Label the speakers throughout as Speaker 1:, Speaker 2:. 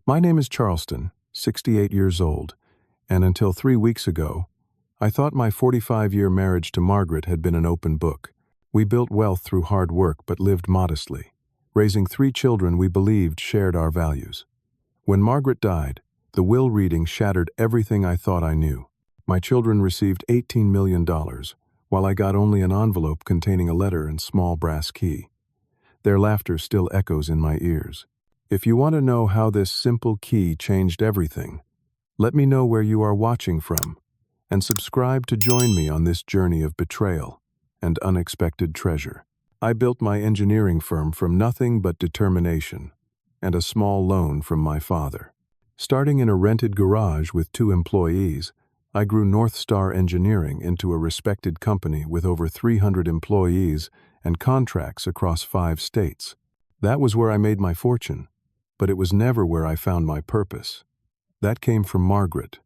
Speaker 1: My name is Charleston, 68 years old, and until 3 weeks ago, I thought my 45-year marriage to Margaret had been an open book. We built wealth through hard work but lived modestly, raising 3 children we believed shared our values. When Margaret died, the will reading shattered everything I thought I knew. My children received $18 million, while I got only an envelope containing a letter and small brass key. Their laughter still echoes in my ears. If you want to know how this simple key changed everything, let me know where you are watching from, and subscribe to join me on this journey of betrayal and unexpected treasure. I built my engineering firm from nothing but determination and a small loan from my father. Starting in a rented garage with 2 employees, I grew North Star Engineering into a respected company with over 300 employees and contracts across 5 states. That was where I made my fortune, but it was never where I found my purpose. That came from Margaret.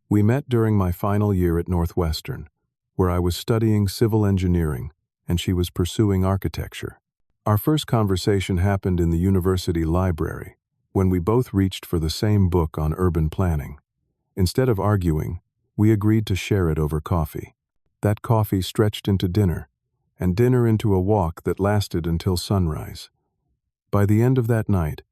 Speaker 1: We met during my final year at Northwestern, where I was studying civil engineering and she was pursuing architecture. Our first conversation happened in the university library, when we both reached for the same book on urban planning. Instead of arguing, we agreed to share it over coffee. That coffee stretched into dinner, and dinner into a walk that lasted until sunrise. By the end of that night,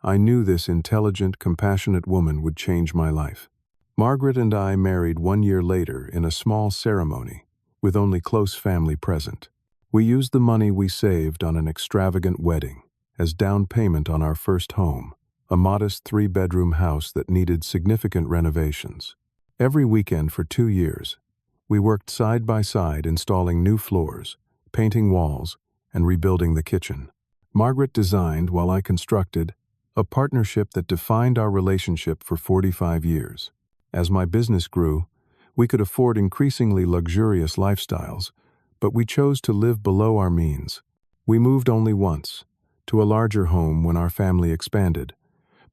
Speaker 1: I knew this intelligent, compassionate woman would change my life. Margaret and I married 1 year later in a small ceremony, with only close family present. We used the money we saved on an extravagant wedding as down payment on our first home, a modest 3-bedroom house that needed significant renovations. Every weekend for 2 years, we worked side by side installing new floors, painting walls, and rebuilding the kitchen. Margaret designed while I constructed, a partnership that defined our relationship for 45 years. As my business grew, we could afford increasingly luxurious lifestyles, but we chose to live below our means. We moved only once, to a larger home when our family expanded,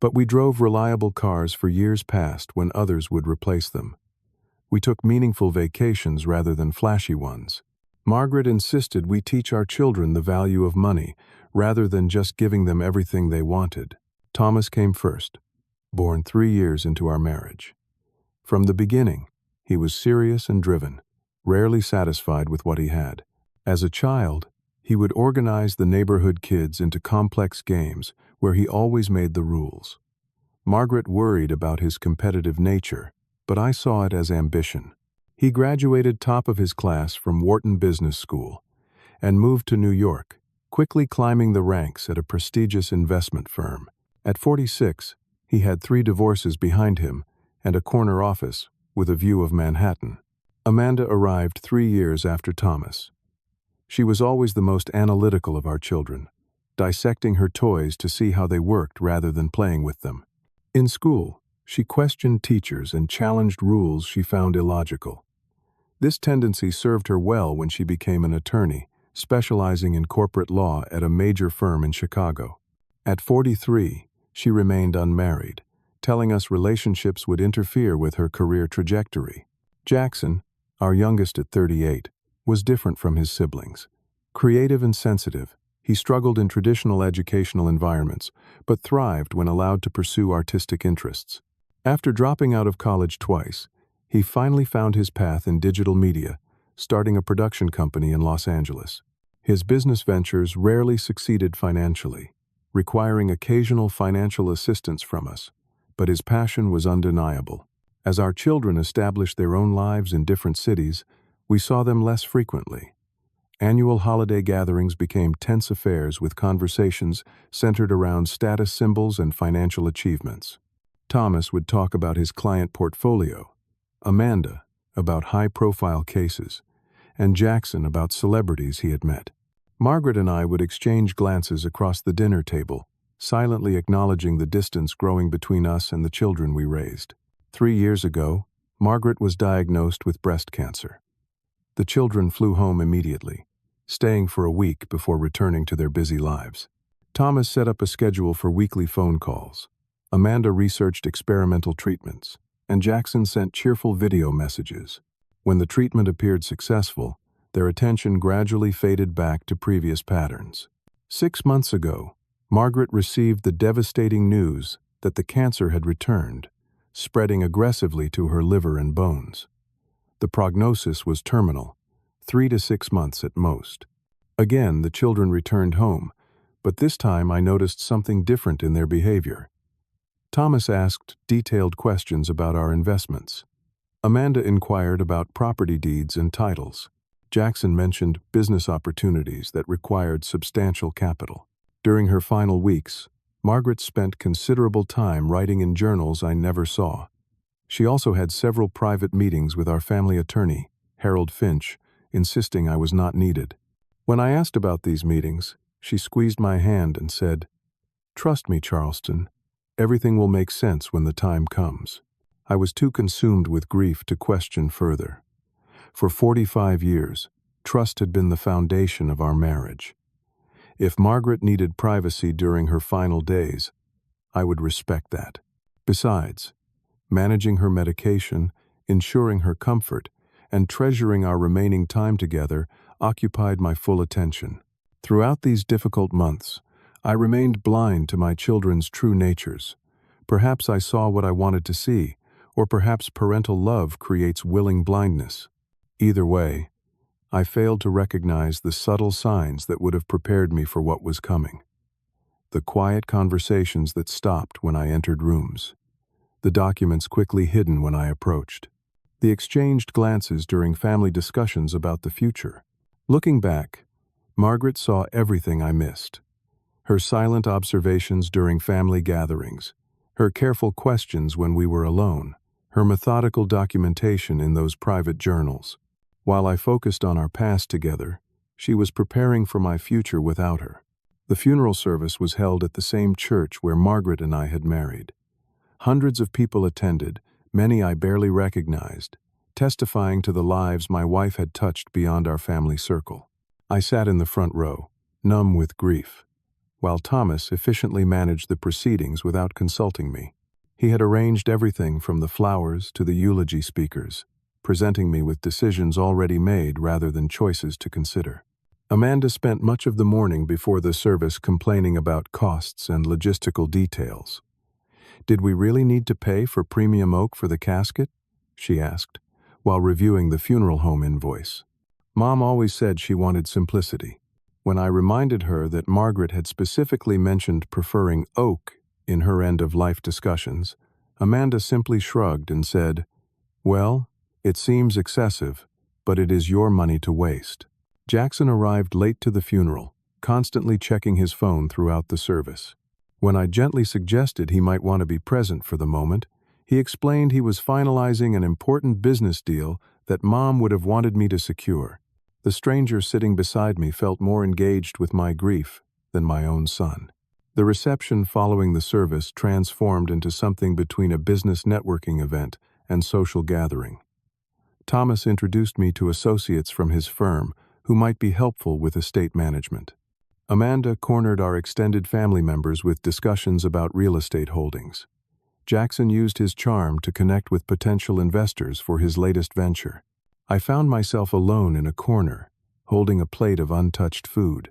Speaker 1: but we drove reliable cars for years past when others would replace them. We took meaningful vacations rather than flashy ones. Margaret insisted we teach our children the value of money rather than just giving them everything they wanted. Thomas came first, born 3 years into our marriage. From the beginning, he was serious and driven, rarely satisfied with what he had. As a child, he would organize the neighborhood kids into complex games where he always made the rules. Margaret worried about his competitive nature, but I saw it as ambition. He graduated top of his class from Wharton Business School and moved to New York, quickly climbing the ranks at a prestigious investment firm. At 46, he had 3 divorces behind him and a corner office with a view of Manhattan. Amanda arrived 3 years after Thomas. She was always the most analytical of our children, dissecting her toys to see how they worked rather than playing with them. In school, she questioned teachers and challenged rules she found illogical. This tendency served her well when she became an attorney, specializing in corporate law at a major firm in Chicago. At 43, she remained unmarried, telling us relationships would interfere with her career trajectory. Jackson, our youngest at 38, was different from his siblings. Creative and sensitive, he struggled in traditional educational environments, but thrived when allowed to pursue artistic interests. After dropping out of college twice, he finally found his path in digital media, starting a production company in Los Angeles. His business ventures rarely succeeded financially, requiring occasional financial assistance from us, but his passion was undeniable. As our children established their own lives in different cities, we saw them less frequently. Annual holiday gatherings became tense affairs with conversations centered around status symbols and financial achievements. Thomas would talk about his client portfolio, Amanda about high-profile cases, and Jackson about celebrities he had met. Margaret and I would exchange glances across the dinner table, silently acknowledging the distance growing between us and the children we raised. 3 years ago, Margaret was diagnosed with breast cancer. The children flew home immediately, staying for a week before returning to their busy lives. Thomas set up a schedule for weekly phone calls. Amanda researched experimental treatments, and Jackson sent cheerful video messages. When the treatment appeared successful, their attention gradually faded back to previous patterns. 6 months ago, Margaret received the devastating news that the cancer had returned, spreading aggressively to her liver and bones. The prognosis was terminal, 3 to 6 months at most. Again, the children returned home, but this time I noticed something different in their behavior. Thomas asked detailed questions about our investments. Amanda inquired about property deeds and titles. Jackson mentioned business opportunities that required substantial capital. During her final weeks, Margaret spent considerable time writing in journals I never saw. She also had several private meetings with our family attorney, Harold Finch, insisting I was not needed. When I asked about these meetings, she squeezed my hand and said, "Trust me, Charleston. Everything will make sense when the time comes." I was too consumed with grief to question further. For 45 years, trust had been the foundation of our marriage. If Margaret needed privacy during her final days, I would respect that. Besides, managing her medication, ensuring her comfort, and treasuring our remaining time together occupied my full attention. Throughout these difficult months, I remained blind to my children's true natures. Perhaps I saw what I wanted to see, or perhaps parental love creates willing blindness. Either way, I failed to recognize the subtle signs that would have prepared me for what was coming. The quiet conversations that stopped when I entered rooms. The documents quickly hidden when I approached. The exchanged glances during family discussions about the future. Looking back, Margaret saw everything I missed. Her silent observations during family gatherings, her careful questions when we were alone, her methodical documentation in those private journals. While I focused on our past together, she was preparing for my future without her. The funeral service was held at the same church where Margaret and I had married. Hundreds of people attended, many I barely recognized, testifying to the lives my wife had touched beyond our family circle. I sat in the front row, numb with grief, while Thomas efficiently managed the proceedings without consulting me. He had arranged everything from the flowers to the eulogy speakers, presenting me with decisions already made rather than choices to consider. Amanda spent much of the morning before the service complaining about costs and logistical details. "Did we really need to pay for premium oak for the casket?" she asked, while reviewing the funeral home invoice. Mom always said she wanted simplicity. When I reminded her that Margaret had specifically mentioned preferring oak in her end-of-life discussions, Amanda simply shrugged and said, "Well, it seems excessive, but it is your money to waste." Jackson arrived late to the funeral, constantly checking his phone throughout the service. When I gently suggested he might want to be present for the moment, he explained he was finalizing an important business deal that Mom would have wanted me to secure. The stranger sitting beside me felt more engaged with my grief than my own son. The reception following the service transformed into something between a business networking event and social gathering. Thomas introduced me to associates from his firm who might be helpful with estate management. Amanda cornered our extended family members with discussions about real estate holdings. Jackson used his charm to connect with potential investors for his latest venture. I found myself alone in a corner, holding a plate of untouched food,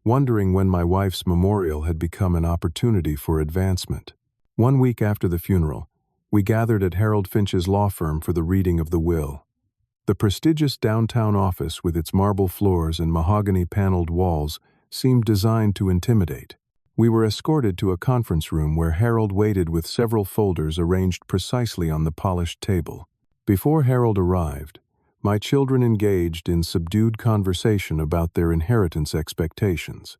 Speaker 1: wondering when my wife's memorial had become an opportunity for advancement. 1 week after the funeral, we gathered at Harold Finch's law firm for the reading of the will. The prestigious downtown office with its marble floors and mahogany-paneled walls seemed designed to intimidate. We were escorted to a conference room where Harold waited with several folders arranged precisely on the polished table. Before Harold arrived, my children engaged in subdued conversation about their inheritance expectations.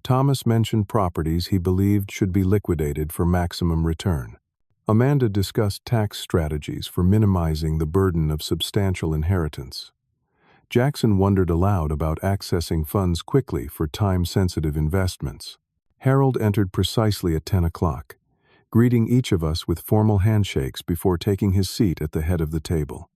Speaker 1: Thomas mentioned properties he believed should be liquidated for maximum return. Amanda discussed tax strategies for minimizing the burden of substantial inheritance. Jackson wondered aloud about accessing funds quickly for time-sensitive investments. Harold entered precisely at 10 o'clock, greeting each of us with formal handshakes before taking his seat at the head of the table.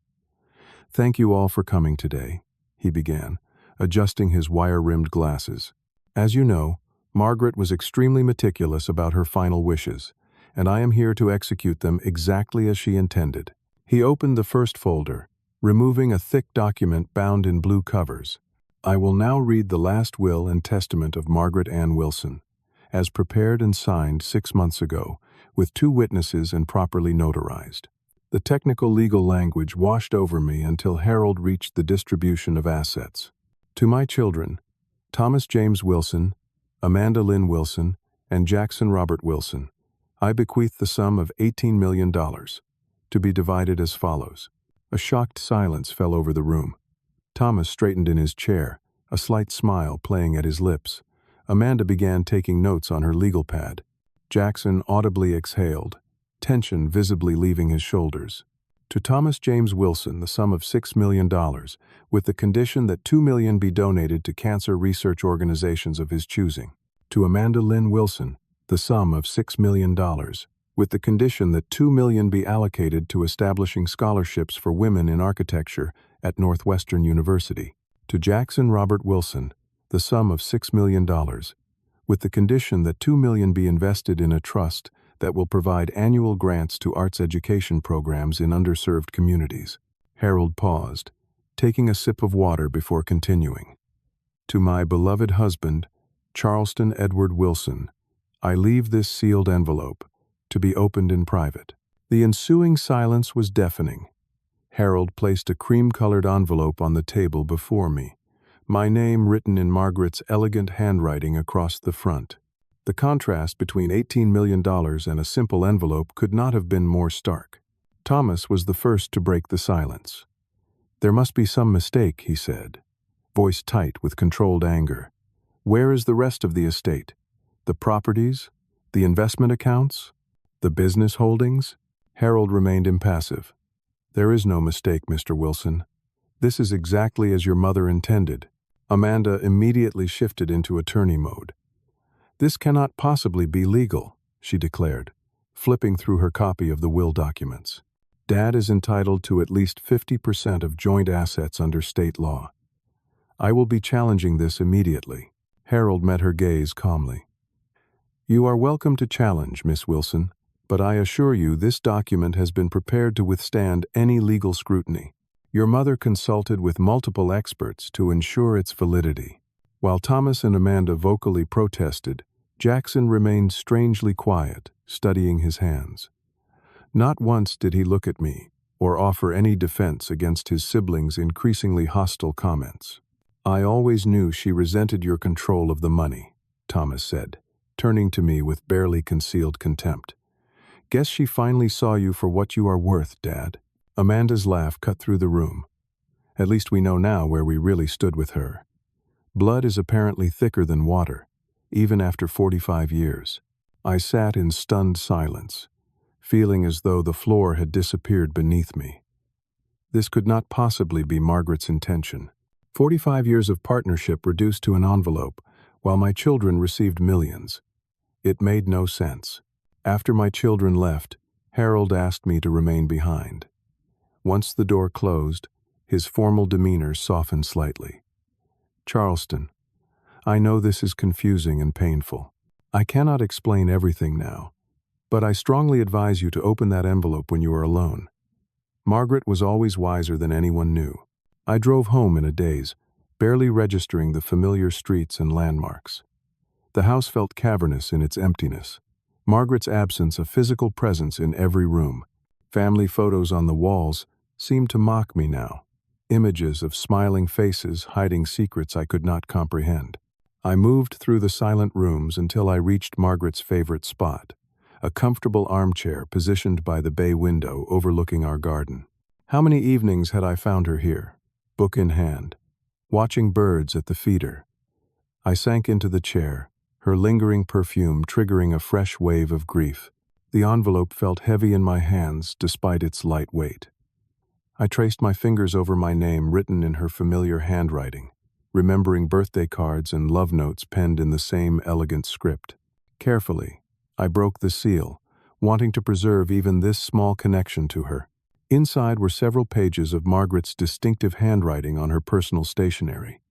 Speaker 1: "Thank you all for coming today," he began, adjusting his wire-rimmed glasses. "As you know, Margaret was extremely meticulous about her final wishes, and I am here to execute them exactly as she intended." He opened the first folder, removing a thick document bound in blue covers. "I will now read the last will and testament of Margaret Ann Wilson, as prepared and signed 6 months ago, with 2 witnesses and properly notarized. The technical legal language washed over me until Harold reached the distribution of assets. To my children, Thomas James Wilson, Amanda Lynn Wilson, and Jackson Robert Wilson, I bequeath the sum of $18 million, to be divided as follows. A shocked silence fell over the room. Thomas straightened in his chair, a slight smile playing at his lips. Amanda began taking notes on her legal pad. Jackson audibly exhaled, tension visibly leaving his shoulders. To Thomas James Wilson, the sum of $6 million, with the condition that $2 million be donated to cancer research organizations of his choosing. To Amanda Lynn Wilson, the sum of $6 million, with the condition that $2 million be allocated to establishing scholarships for women in architecture at Northwestern University. To Jackson Robert Wilson, the sum of $6 million, with the condition that $2 million be invested in a trust that will provide annual grants to arts education programs in underserved communities. Harold paused, taking a sip of water before continuing. To my beloved husband, Charleston Edward Wilson, I leave this sealed envelope, to be opened in private. The ensuing silence was deafening. Harold placed a cream-colored envelope on the table before me, my name written in Margaret's elegant handwriting across the front. The contrast between $18 million and a simple envelope could not have been more stark. Thomas was the first to break the silence. "There must be some mistake," he said, voice tight with controlled anger. "Where is the rest of the estate? The properties? The investment accounts? The business holdings?" Harold remained impassive. "There is no mistake, Mr. Wilson. This is exactly as your mother intended." Amanda immediately shifted into attorney mode. "This cannot possibly be legal," she declared, flipping through her copy of the will documents. "Dad is entitled to at least 50% of joint assets under state law. I will be challenging this immediately." Harold met her gaze calmly. "You are welcome to challenge, Miss Wilson, but I assure you this document has been prepared to withstand any legal scrutiny. Your mother consulted with multiple experts to ensure its validity." While Thomas and Amanda vocally protested, Jackson remained strangely quiet, studying his hands. Not once did he look at me or offer any defense against his siblings' increasingly hostile comments. "I always knew she resented your control of the money," Thomas said, turning to me with barely concealed contempt. "Guess she finally saw you for what you are worth, Dad." Amanda's laugh cut through the room. "At least we know now where we really stood with her. Blood is apparently thicker than water, even after 45 years. I sat in stunned silence, feeling as though the floor had disappeared beneath me. This could not possibly be Margaret's intention. 45 years of partnership reduced to an envelope, while my children received millions. It made no sense. After my children left, Harold asked me to remain behind. Once the door closed, his formal demeanor softened slightly. "Charleston, I know this is confusing and painful. I cannot explain everything now, but I strongly advise you to open that envelope when you are alone. Margaret was always wiser than anyone knew." I drove home in a daze, barely registering the familiar streets and landmarks. The house felt cavernous in its emptiness. Margaret's absence a physical presence in every room. Family photos on the walls seemed to mock me now, images of smiling faces hiding secrets I could not comprehend. I moved through the silent rooms until I reached Margaret's favorite spot, a comfortable armchair positioned by the bay window overlooking our garden. How many evenings had I found her here, book in hand, watching birds at the feeder? I sank into the chair, her lingering perfume triggering a fresh wave of grief. The envelope felt heavy in my hands despite its light weight. I traced my fingers over my name written in her familiar handwriting, remembering birthday cards and love notes penned in the same elegant script. Carefully, I broke the seal, wanting to preserve even this small connection to her. Inside were several pages of Margaret's distinctive handwriting on her personal stationery.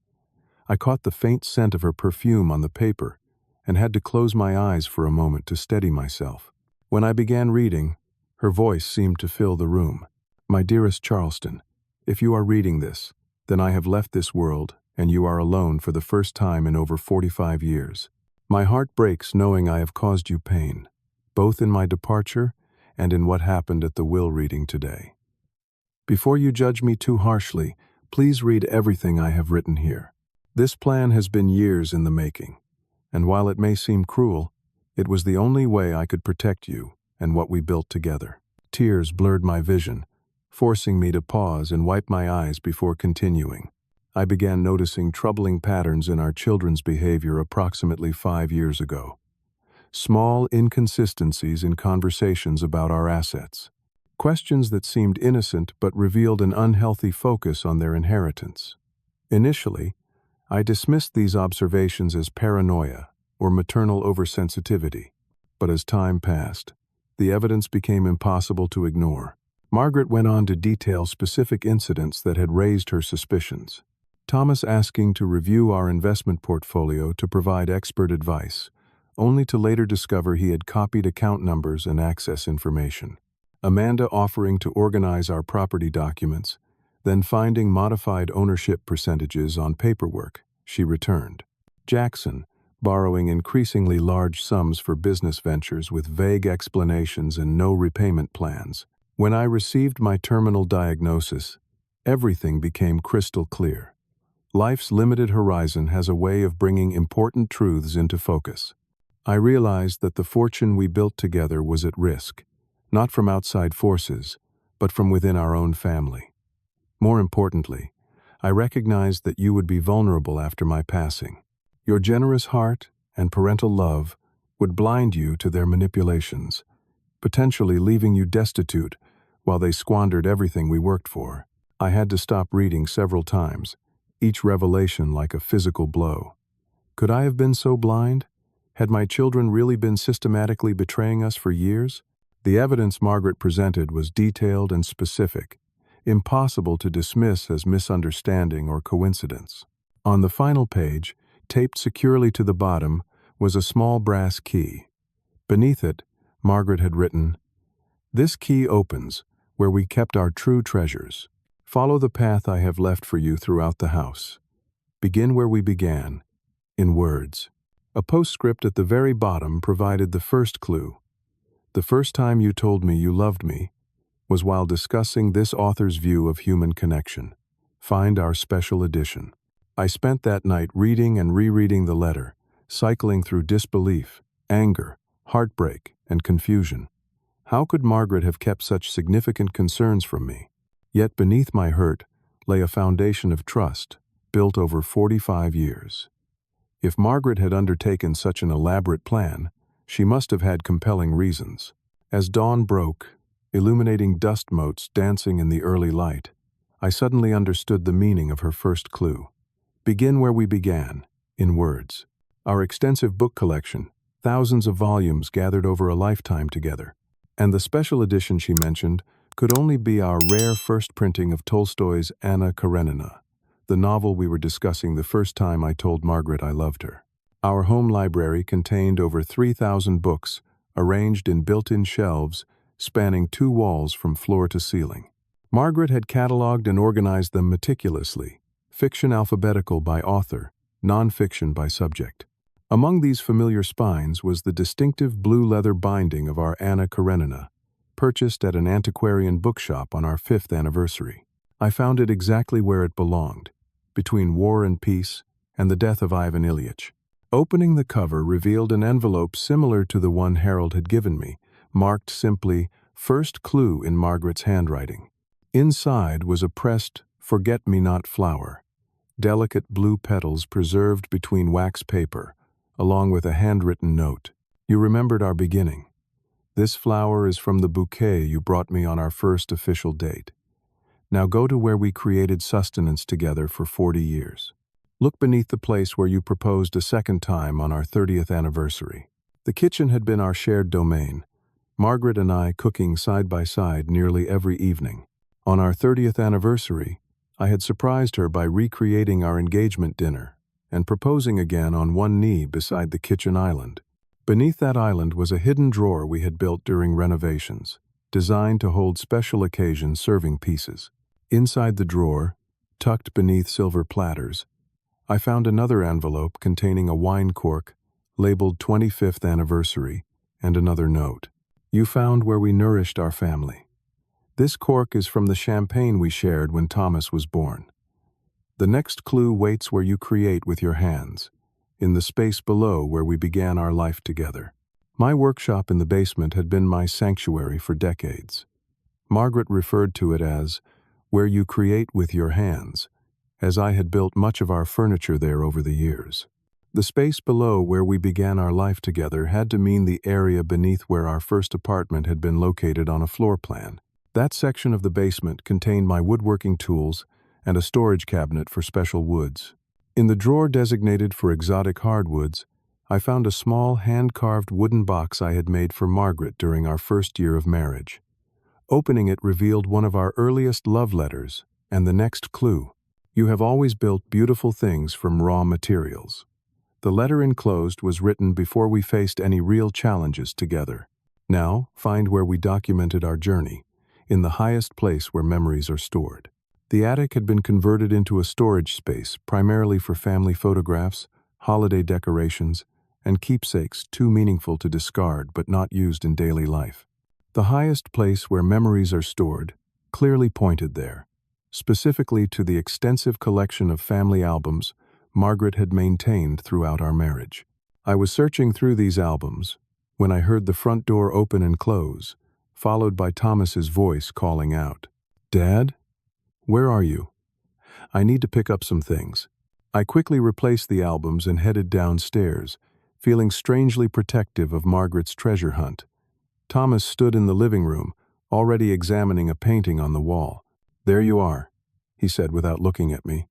Speaker 1: I caught the faint scent of her perfume on the paper and had to close my eyes for a moment to steady myself. When I began reading, her voice seemed to fill the room. "My dearest Charleston, if you are reading this, then I have left this world and you are alone for the first time in over 45 years. My heart breaks knowing I have caused you pain, both in my departure and in what happened at the will reading today. Before you judge me too harshly, please read everything I have written here. This plan has been years in the making, and while it may seem cruel, it was the only way I could protect you and what we built together. Tears blurred my vision, forcing me to pause and wipe my eyes before continuing. I began noticing troubling patterns in our children's behavior approximately 5 years ago. Small inconsistencies in conversations about our assets. Questions that seemed innocent but revealed an unhealthy focus on their inheritance. Initially, I dismissed these observations as paranoia or maternal oversensitivity, but as time passed, the evidence became impossible to ignore. Margaret went on to detail specific incidents that had raised her suspicions. Thomas asking to review our investment portfolio to provide expert advice, only to later discover he had copied account numbers and access information. Amanda offering to organize our property documents, then finding modified ownership percentages on paperwork she returned. Jackson borrowing increasingly large sums for business ventures with vague explanations and no repayment plans. When I received my terminal diagnosis, everything became crystal clear. Life's limited horizon has a way of bringing important truths into focus. I realized that the fortune we built together was at risk, not from outside forces, but from within our own family. More importantly, I recognized that you would be vulnerable after my passing. Your generous heart and parental love would blind you to their manipulations, potentially leaving you destitute while they squandered everything we worked for. I had to stop reading several times, each revelation like a physical blow. Could I have been so blind? Had my children really been systematically betraying us for years? The evidence Margaret presented was detailed and specific, impossible to dismiss as misunderstanding or coincidence. On the final page, taped securely to the bottom, was a small brass key. Beneath it, Margaret had written, "This key opens where we kept our true treasures. Follow the path I have left for you throughout the house. Begin where we began, in words." A postscript at the very bottom provided the first clue. The first time you told me you loved me was while discussing this author's view of human connection. Find our special edition. I spent that night reading and rereading the letter, cycling through disbelief, anger, heartbreak, and confusion. How could Margaret have kept such significant concerns from me? Yet beneath my hurt lay a foundation of trust, built over 45 years. If Margaret had undertaken such an elaborate plan, she must have had compelling reasons. As dawn broke, illuminating dust motes dancing in the early light, I suddenly understood the meaning of her first clue. Begin where we began, in words. Our extensive book collection, thousands of volumes gathered over a lifetime together, and the special edition she mentioned could only be our rare first printing of Tolstoy's Anna Karenina, the novel we were discussing the first time I told Margaret I loved her. Our home library contained over 3,000 books, arranged in built-in shelves, spanning 2 walls from floor to ceiling. Margaret had cataloged and organized them meticulously, fiction alphabetical by author, nonfiction by subject. Among these familiar spines was the distinctive blue leather binding of our Anna Karenina, purchased at an antiquarian bookshop on our 5th anniversary. I found it exactly where it belonged, between War and Peace and the death of Ivan Ilyich. Opening the cover revealed an envelope similar to the one Harold had given me, marked simply, "First clue" in Margaret's handwriting. Inside was a pressed forget-me-not flower, delicate blue petals preserved between wax paper, along with a handwritten note. "You remembered our beginning. This flower is from the bouquet you brought me on our first official date. Now go to where we created sustenance together for 40 years. Look beneath the place where you proposed a second time on our 30th anniversary." The kitchen had been our shared domain, Margaret and I cooking side by side nearly every evening. On our 30th anniversary, I had surprised her by recreating our engagement dinner and proposing again on one knee beside the kitchen island. Beneath that island was a hidden drawer we had built during renovations, designed to hold special occasion serving pieces. Inside the drawer, tucked beneath silver platters, I found another envelope containing a wine cork, labeled 25th anniversary, and another note. You found where we nourished our family. This cork is from the champagne we shared when Thomas was born. The next clue waits where you create with your hands, in the space below where we began our life together. My workshop in the basement had been my sanctuary for decades. Margaret referred to it as where you create with your hands, as I had built much of our furniture there over the years. The space below where we began our life together had to mean the area beneath where our first apartment had been located on a floor plan. That section of the basement contained my woodworking tools and a storage cabinet for special woods. In the drawer designated for exotic hardwoods, I found a small hand-carved wooden box I had made for Margaret during our first year of marriage. Opening it revealed one of our earliest love letters, and the next clue. You have always built beautiful things from raw materials. The letter enclosed was written before we faced any real challenges together. Now, find where we documented our journey, in the highest place where memories are stored. The attic had been converted into a storage space primarily for family photographs, holiday decorations, and keepsakes too meaningful to discard but not used in daily life. The highest place where memories are stored clearly pointed there, specifically to the extensive collection of family albums Margaret had maintained throughout our marriage. I was searching through these albums when I heard the front door open and close, followed by Thomas's voice calling out, "Dad? Where are you? I need to pick up some things." I quickly replaced the albums and headed downstairs, feeling strangely protective of Margaret's treasure hunt. Thomas stood in the living room, already examining a painting on the wall. "There you are," he said without looking at me.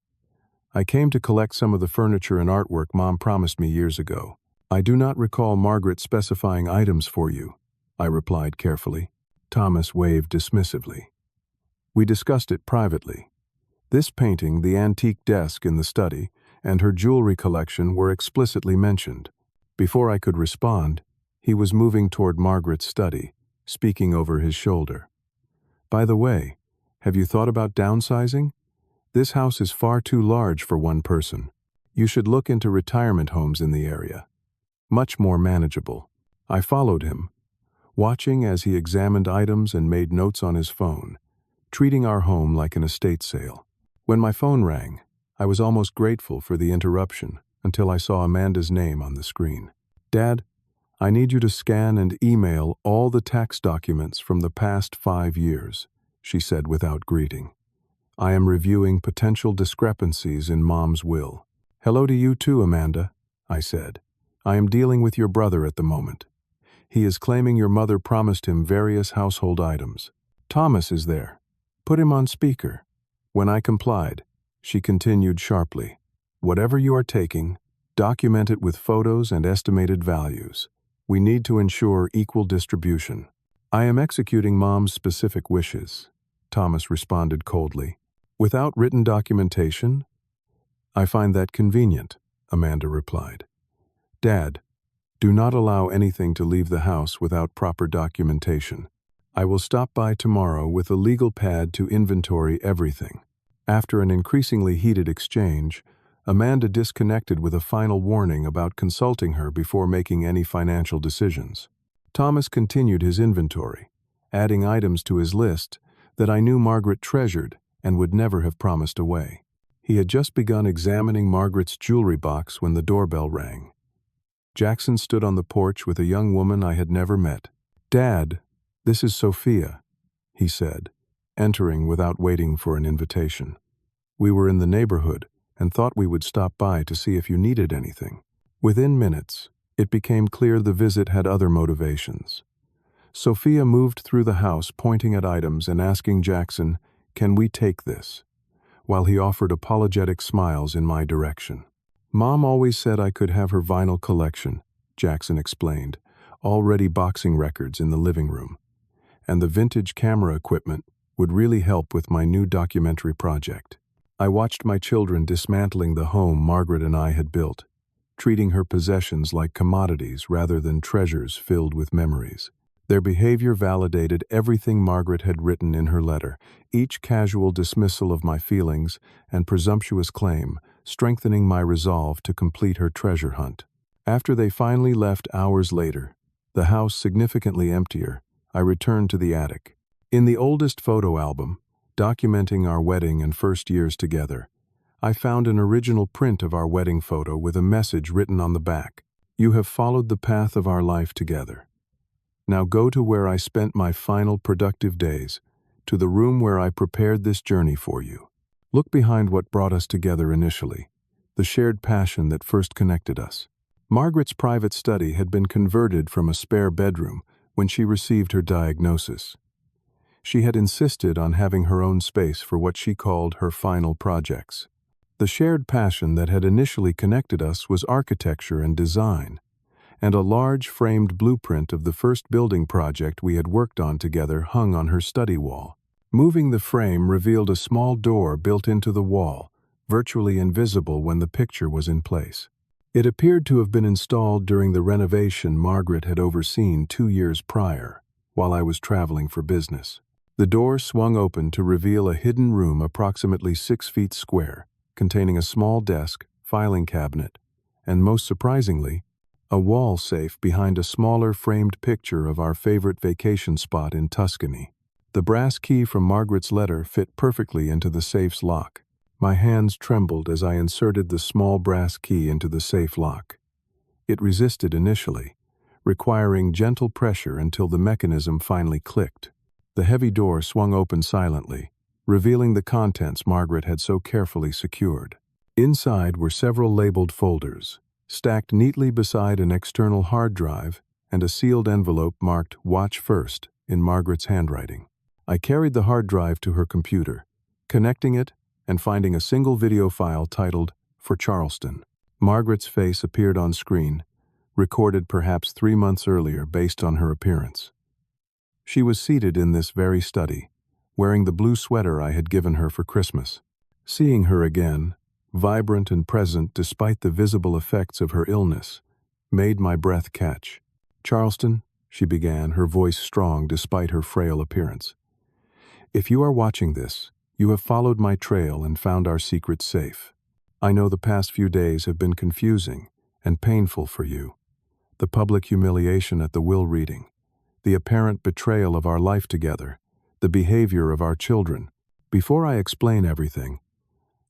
Speaker 1: "I came to collect some of the furniture and artwork Mom promised me years ago. I do not recall Margaret specifying items for you," I replied carefully. Thomas waved dismissively. "We discussed it privately. This painting, the antique desk in the study, and her jewelry collection were explicitly mentioned." Before I could respond, he was moving toward Margaret's study, speaking over his shoulder. "By the way, have you thought about downsizing? This house is far too large for one person. You should look into retirement homes in the area. Much more manageable." I followed him, watching as he examined items and made notes on his phone, treating our home like an estate sale. When my phone rang, I was almost grateful for the interruption until I saw Amanda's name on the screen. "Dad, I need you to scan and email all the tax documents from the past 5 years," she said without greeting. "I am reviewing potential discrepancies in Mom's will." "Hello to you too, Amanda," I said. "I am dealing with your brother at the moment. He is claiming your mother promised him various household items. Thomas is there. Put him on speaker." When I complied, she continued sharply, "Whatever you are taking, document it with photos and estimated values. We need to ensure equal distribution." "I am executing Mom's specific wishes," Thomas responded coldly. "Without written documentation?" "I find that convenient," Amanda replied. "Dad, do not allow anything to leave the house without proper documentation. I will stop by tomorrow with a legal pad to inventory everything." After an increasingly heated exchange, Amanda disconnected with a final warning about consulting her before making any financial decisions. Thomas continued his inventory, adding items to his list that I knew Margaret treasured and would never have promised away. He had just begun examining Margaret's jewelry box when the doorbell rang. Jackson stood on the porch with a young woman I had never met. "Dad, this is Sophia," he said, entering without waiting for an invitation. "We were in the neighborhood and thought we would stop by to see if you needed anything." Within minutes, it became clear the visit had other motivations. Sophia moved through the house pointing at items and asking Jackson, "Can we take this?" while he offered apologetic smiles in my direction. "Mom always said I could have her vinyl collection," Jackson explained, "already boxing records in the living room. And the vintage camera equipment would really help with my new documentary project." I watched my children dismantling the home Margaret and I had built, treating her possessions like commodities rather than treasures filled with memories. Their behavior validated everything Margaret had written in her letter, each casual dismissal of my feelings and presumptuous claim, strengthening my resolve to complete her treasure hunt. After they finally left hours later, the house significantly emptier, I returned to the attic. In the oldest photo album, documenting our wedding and first years together, I found an original print of our wedding photo with a message written on the back. "You have followed the path of our life together. Now go to where I spent my final productive days, to the room where I prepared this journey for you." Look behind what brought us together initially, the shared passion that first connected us. Margaret's private study had been converted from a spare bedroom when she received her diagnosis. She had insisted on having her own space for what she called her final projects. The shared passion that had initially connected us was architecture and design, and a large framed blueprint of the first building project we had worked on together hung on her study wall. Moving the frame revealed a small door built into the wall, virtually invisible when the picture was in place. It appeared to have been installed during the renovation Margaret had overseen 2 years prior, while I was traveling for business. The door swung open to reveal a hidden room approximately 6 feet square, containing a small desk, filing cabinet, and most surprisingly, a wall safe behind a smaller framed picture of our favorite vacation spot in Tuscany. The brass key from Margaret's letter fit perfectly into the safe's lock. My hands trembled as I inserted the small brass key into the safe lock. It resisted initially, requiring gentle pressure until the mechanism finally clicked. The heavy door swung open silently, revealing the contents Margaret had so carefully secured. Inside were several labeled folders, stacked neatly beside an external hard drive and a sealed envelope marked "Watch First" in Margaret's handwriting. I carried the hard drive to her computer, connecting it and finding a single video file titled "For Charleston." Margaret's face appeared on screen, recorded perhaps 3 months earlier based on her appearance. She was seated in this very study, wearing the blue sweater I had given her for Christmas. Seeing her again, vibrant and present despite the visible effects of her illness, made my breath catch. "Charleston," she began, her voice strong despite her frail appearance. "If you are watching this, you have followed my trail and found our secret safe. I know the past few days have been confusing and painful for you. The public humiliation at the will reading, the apparent betrayal of our life together, the behavior of our children. Before I explain everything,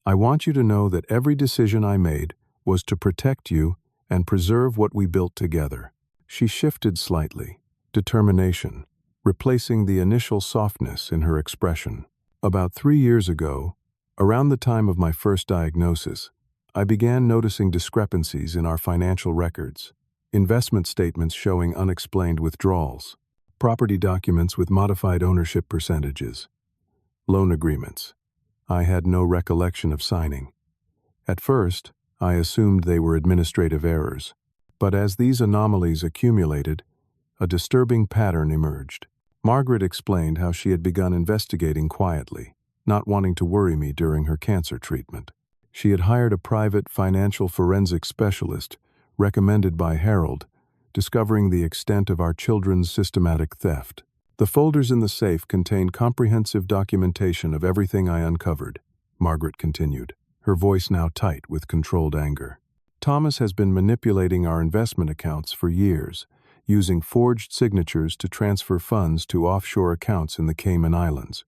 Speaker 1: I want you to know that every decision I made was to protect you and preserve what we built together." She shifted slightly, determination, replacing the initial softness in her expression. "About 3 years ago, around the time of my first diagnosis, I began noticing discrepancies in our financial records, investment statements showing unexplained withdrawals, property documents with modified ownership percentages, loan agreements I had no recollection of signing. At first, I assumed they were administrative errors, but as these anomalies accumulated, a disturbing pattern emerged. Margaret explained how she had begun investigating quietly, not wanting to worry me during her cancer treatment. She had hired a private financial forensic specialist, recommended by Harold, discovering the extent of our children's systematic theft. "The folders in the safe contained comprehensive documentation of everything I uncovered," Margaret continued, her voice now tight with controlled anger. "Thomas has been manipulating our investment accounts for years, using forged signatures to transfer funds to offshore accounts in the Cayman Islands.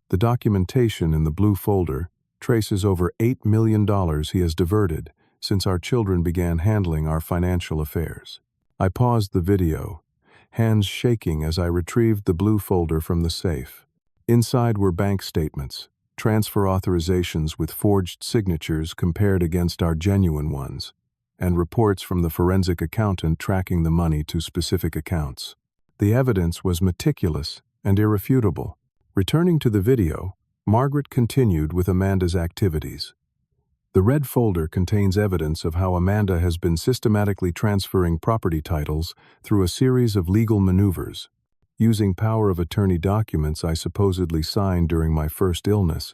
Speaker 1: The documentation in the blue folder traces over $8 million he has diverted since our children began handling our financial affairs." I paused the video, hands shaking as I retrieved the blue folder from the safe. Inside were bank statements, transfer authorizations with forged signatures compared against our genuine ones, and reports from the forensic accountant tracking the money to specific accounts. The evidence was meticulous and irrefutable. Returning to the video, Margaret continued with Amanda's activities. "The red folder contains evidence of how Amanda has been systematically transferring property titles through a series of legal maneuvers. Using power of attorney documents I supposedly signed during my first illness,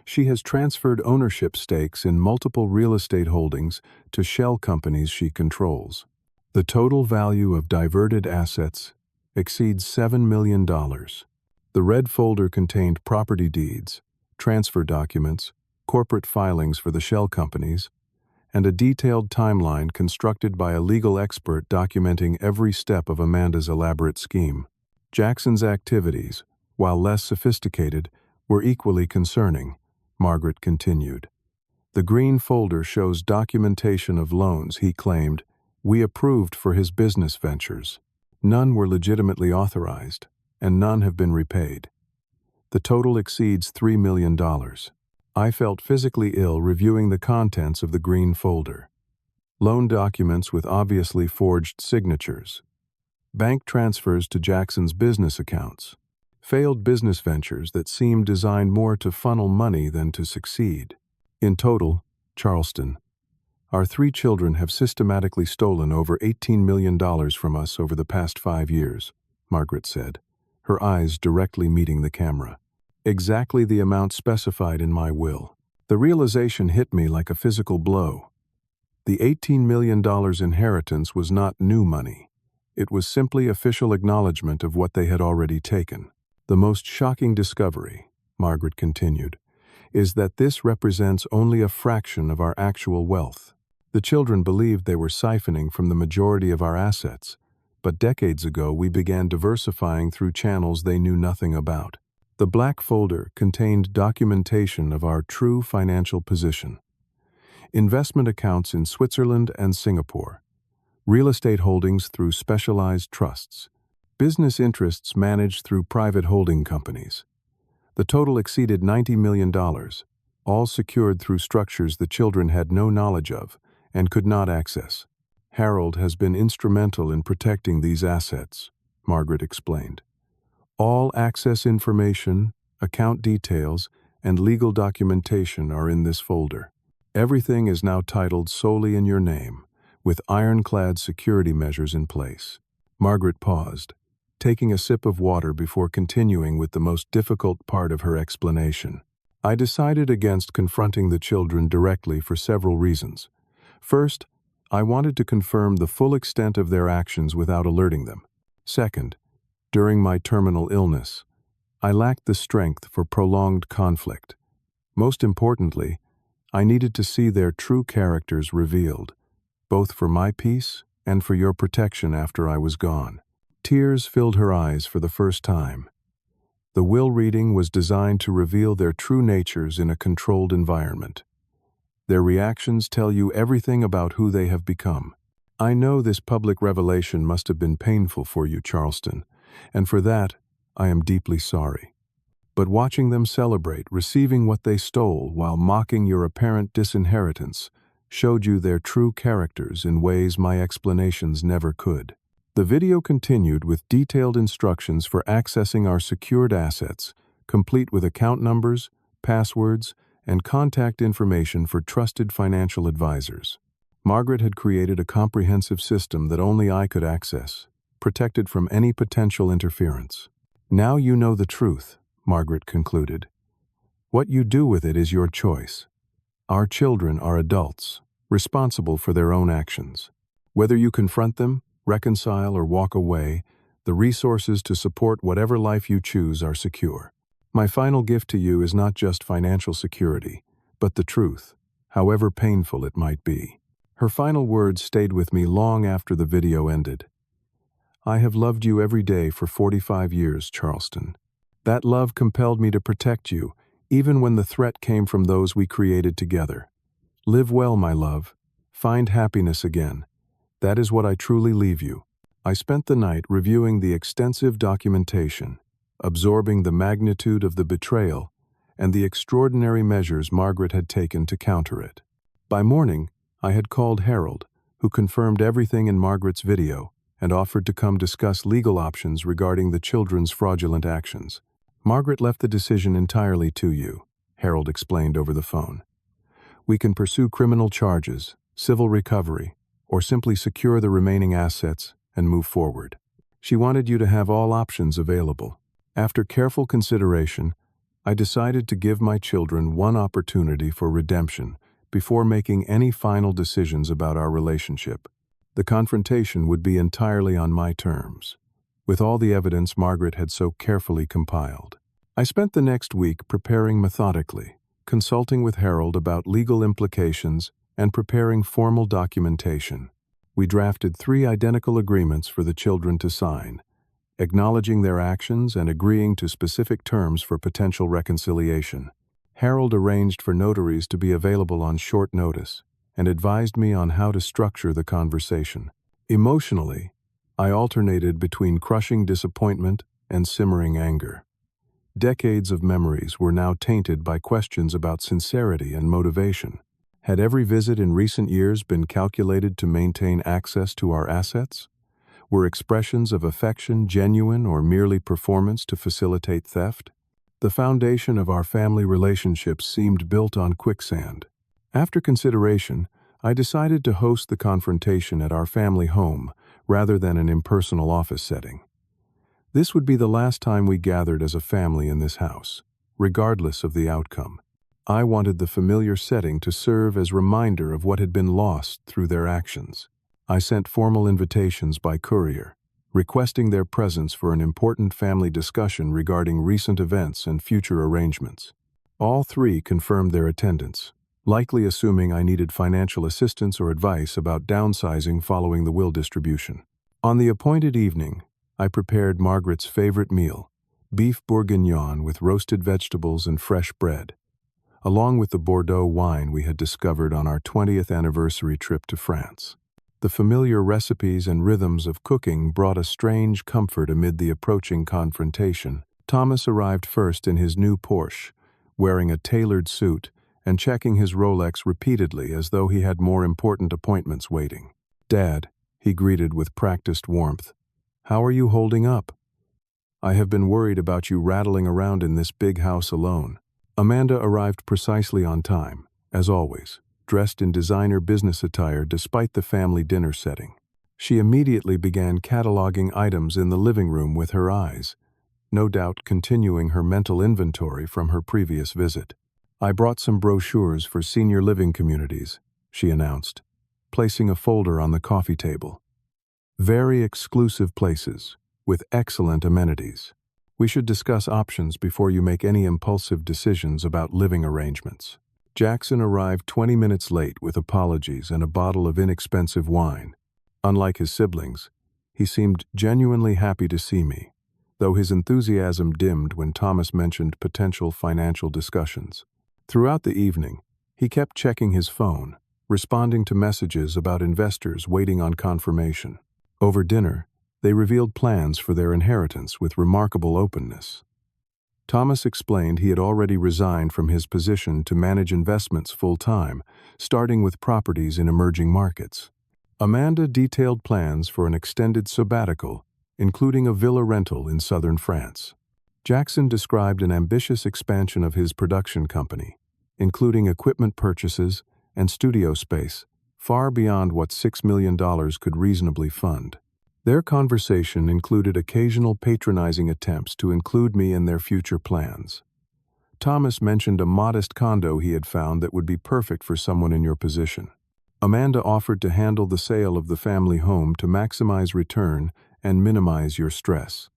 Speaker 1: she has transferred ownership stakes in multiple real estate holdings to shell companies she controls. The total value of diverted assets exceeds $7 million. The red folder contained property deeds, transfer documents, corporate filings for the shell companies, and a detailed timeline constructed by a legal expert documenting every step of Amanda's elaborate scheme. Jackson's activities, while less sophisticated, were equally concerning, Margaret continued. The green folder shows documentation of loans he claimed we approved for his business ventures. None were legitimately authorized, and none have been repaid. The total exceeds $3 million. I felt physically ill reviewing the contents of the green folder. Loan documents with obviously forged signatures. Bank transfers to Jackson's business accounts. Failed business ventures that seemed designed more to funnel money than to succeed. In total, Charleston, our 3 children have systematically stolen over $18 million from us over the past 5 years, Margaret said, her eyes directly meeting the camera. Exactly the amount specified in my will. The realization hit me like a physical blow. The $18 million inheritance was not new money. It was simply official acknowledgement of what they had already taken. The most shocking discovery, Margaret continued, is that this represents only a fraction of our actual wealth. The children believed they were siphoning from the majority of our assets, but decades ago we began diversifying through channels they knew nothing about. The black folder contained documentation of our true financial position. Investment accounts in Switzerland and Singapore. Real estate holdings through specialized trusts. Business interests managed through private holding companies. The total exceeded $90 million, all secured through structures the children had no knowledge of and could not access. Harold has been instrumental in protecting these assets, Margaret explained. All access information, account details, and legal documentation are in this folder. Everything is now titled solely in your name, with ironclad security measures in place. Margaret paused, taking a sip of water before continuing with the most difficult part of her explanation. I decided against confronting the children directly for several reasons. First, I wanted to confirm the full extent of their actions without alerting them. Second, during my terminal illness, I lacked the strength for prolonged conflict. Most importantly, I needed to see their true characters revealed, both for my peace and for your protection after I was gone. Tears filled her eyes for the first time. The will reading was designed to reveal their true natures in a controlled environment. Their reactions tell you everything about who they have become. I know this public revelation must have been painful for you, Charleston, and for that, I am deeply sorry. But watching them celebrate receiving what they stole while mocking your apparent disinheritance showed you their true characters in ways my explanations never could. The video continued with detailed instructions for accessing our secured assets, complete with account numbers, passwords, and contact information for trusted financial advisors. Margaret had created a comprehensive system that only I could access, protected from any potential interference. Now you know the truth, Margaret concluded. What you do with it is your choice. Our children are adults, responsible for their own actions. Whether you confront them, reconcile, or walk away, the resources to support whatever life you choose are secure. My final gift to you is not just financial security, but the truth, however painful it might be. Her final words stayed with me long after the video ended. I have loved you every day for 45 years, Charleston. That love compelled me to protect you, even when the threat came from those we created together. Live well, my love. Find happiness again. That is what I truly leave you. I spent the night reviewing the extensive documentation, absorbing the magnitude of the betrayal and the extraordinary measures Margaret had taken to counter it. By morning, I had called Harold, who confirmed everything in Margaret's video and offered to come discuss legal options regarding the children's fraudulent actions. Margaret left the decision entirely to you, Harold explained over the phone. We can pursue criminal charges, civil recovery, or simply secure the remaining assets and move forward. She wanted you to have all options available. After careful consideration, I decided to give my children one opportunity for redemption before making any final decisions about our relationship. The confrontation would be entirely on my terms, with all the evidence Margaret had so carefully compiled. I spent the next week preparing methodically, consulting with Harold about legal implications and preparing formal documentation. We drafted 3 identical agreements for the children to sign, acknowledging their actions and agreeing to specific terms for potential reconciliation. Harold arranged for notaries to be available on short notice and advised me on how to structure the conversation. Emotionally, I alternated between crushing disappointment and simmering anger. Decades of memories were now tainted by questions about sincerity and motivation. Had every visit in recent years been calculated to maintain access to our assets? Were expressions of affection genuine or merely performance to facilitate theft? The foundation of our family relationships seemed built on quicksand. After consideration, I decided to host the confrontation at our family home rather than an impersonal office setting. This would be the last time we gathered as a family in this house, regardless of the outcome. I wanted the familiar setting to serve as reminder of what had been lost through their actions. I sent formal invitations by courier, requesting their presence for an important family discussion regarding recent events and future arrangements. All 3 confirmed their attendance, likely assuming I needed financial assistance or advice about downsizing following the will distribution. On the appointed evening, I prepared Margaret's favorite meal, beef bourguignon with roasted vegetables and fresh bread, along with the Bordeaux wine we had discovered on our 20th anniversary trip to France. The familiar recipes and rhythms of cooking brought a strange comfort amid the approaching confrontation. Thomas arrived first in his new Porsche, wearing a tailored suit and checking his Rolex repeatedly as though he had more important appointments waiting. "Dad," he greeted with practiced warmth. "How are you holding up? I have been worried about you rattling around in this big house alone." Amanda arrived precisely on time, as always, dressed in designer business attire despite the family dinner setting. She immediately began cataloging items in the living room with her eyes, no doubt continuing her mental inventory from her previous visit. "I brought some brochures for senior living communities," she announced, placing a folder on the coffee table. "Very exclusive places, with excellent amenities. We should discuss options before you make any impulsive decisions about living arrangements." Jackson arrived 20 minutes late with apologies and a bottle of inexpensive wine. Unlike his siblings, he seemed genuinely happy to see me, though his enthusiasm dimmed when Thomas mentioned potential financial discussions. Throughout the evening, he kept checking his phone, responding to messages about investors waiting on confirmation. Over dinner, they revealed plans for their inheritance with remarkable openness. Thomas explained he had already resigned from his position to manage investments full-time, starting with properties in emerging markets. Amanda detailed plans for an extended sabbatical, including a villa rental in southern France. Jackson described an ambitious expansion of his production company, including equipment purchases and studio space, far beyond what $6 million could reasonably fund. Their conversation included occasional patronizing attempts to include me in their future plans. Thomas mentioned a modest condo he had found that would be perfect for someone in your position. Amanda offered to handle the sale of the family home to maximize return and minimize your stress.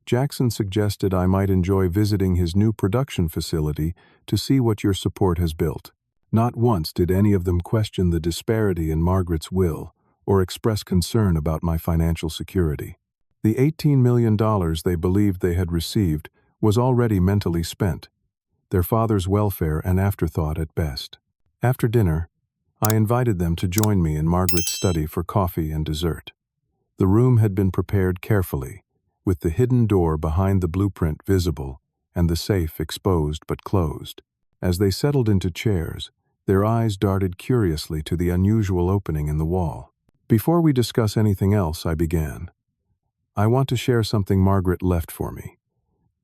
Speaker 1: Jackson suggested I might enjoy visiting his new production facility to see what your support has built. Not once did any of them question the disparity in Margaret's will or express concern about my financial security. The $18 million they believed they had received was already mentally spent, their father's welfare an afterthought at best. After dinner, I invited them to join me in Margaret's study for coffee and dessert. The room had been prepared carefully, with the hidden door behind the blueprint visible and the safe exposed but closed. As they settled into chairs, their eyes darted curiously to the unusual opening in the wall. "Before we discuss anything else," I began, "I want to share something Margaret left for me."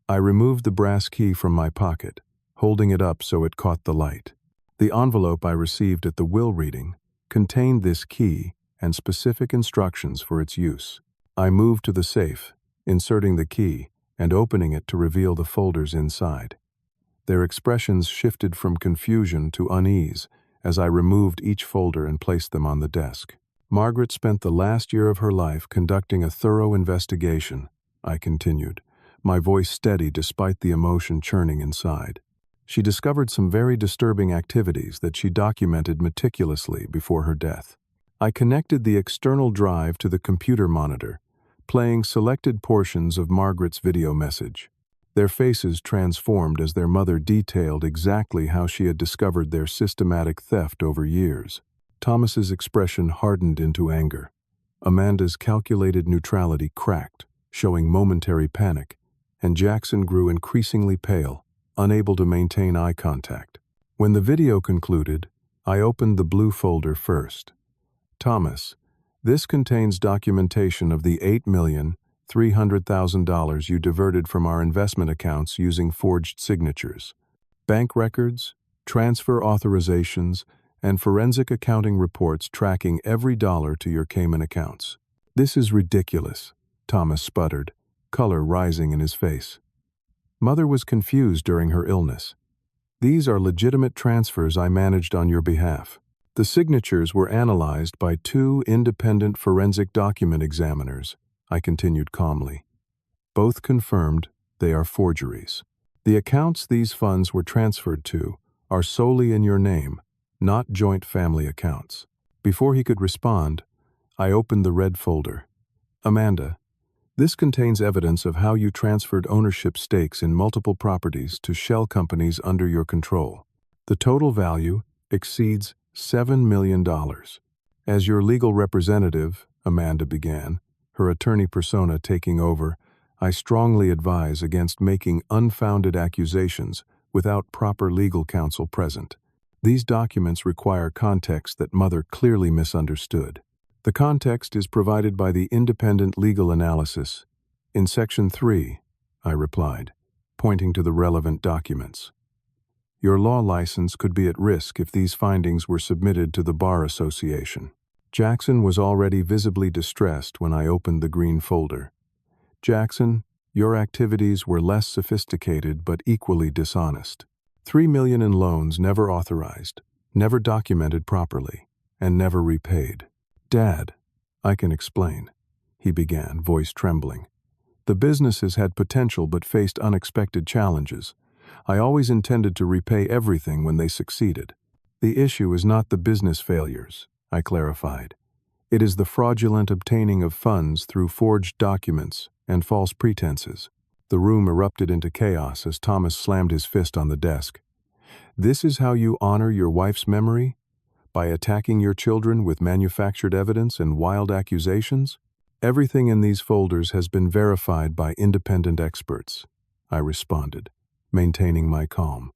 Speaker 1: I removed the brass key from my pocket, holding it up so it caught the light. The envelope I received at the will reading contained this key and specific instructions for its use. I moved to the safe, inserting the key and opening it to reveal the folders inside. Their expressions shifted from confusion to unease as I removed each folder and placed them on the desk. "Margaret spent the last year of her life conducting a thorough investigation," I continued, my voice steady despite the emotion churning inside. She discovered some very disturbing activities that she documented meticulously before her death. I connected the external drive to the computer monitor, playing selected portions of Margaret's video message. Their faces transformed as their mother detailed exactly how she had discovered their systematic theft over years. Thomas's expression hardened into anger. Amanda's calculated neutrality cracked, showing momentary panic, and Jackson grew increasingly pale, unable to maintain eye contact. When the video concluded, I opened the blue folder first. Thomas, this contains documentation of the $8,300,000 you diverted from our investment accounts using forged signatures. Bank records, transfer authorizations, and forensic accounting reports tracking every dollar to your Cayman accounts. This is ridiculous, Thomas sputtered, color rising in his face. Mother was confused during her illness. These are legitimate transfers I managed on your behalf. The signatures were analyzed by 2 independent forensic document examiners, I continued calmly. Both confirmed they are forgeries. The accounts these funds were transferred to are solely in your name, not joint family accounts. Before he could respond, I opened the red folder. Amanda, this contains evidence of how you transferred ownership stakes in multiple properties to shell companies under your control. The total value exceeds $7 million. As your legal representative, Amanda began, her attorney persona taking over, I strongly advise against making unfounded accusations without proper legal counsel present. These documents require context that Mother clearly misunderstood. The context is provided by the independent legal analysis. In Section 3, I replied, pointing to the relevant documents. Your law license could be at risk if these findings were submitted to the Bar Association. Jackson was already visibly distressed when I opened the green folder. Jackson, your activities were less sophisticated but equally dishonest. $3 million in loans never authorized, never documented properly, and never repaid. Dad, I can explain, he began, voice trembling. The businesses had potential but faced unexpected challenges. I always intended to repay everything when they succeeded. The issue is not the business failures, I clarified. It is the fraudulent obtaining of funds through forged documents and false pretenses. The room erupted into chaos as Thomas slammed his fist on the desk. This is how you honor your wife's memory? By attacking your children with manufactured evidence and wild accusations? Everything in these folders has been verified by independent experts, I responded, maintaining my calm.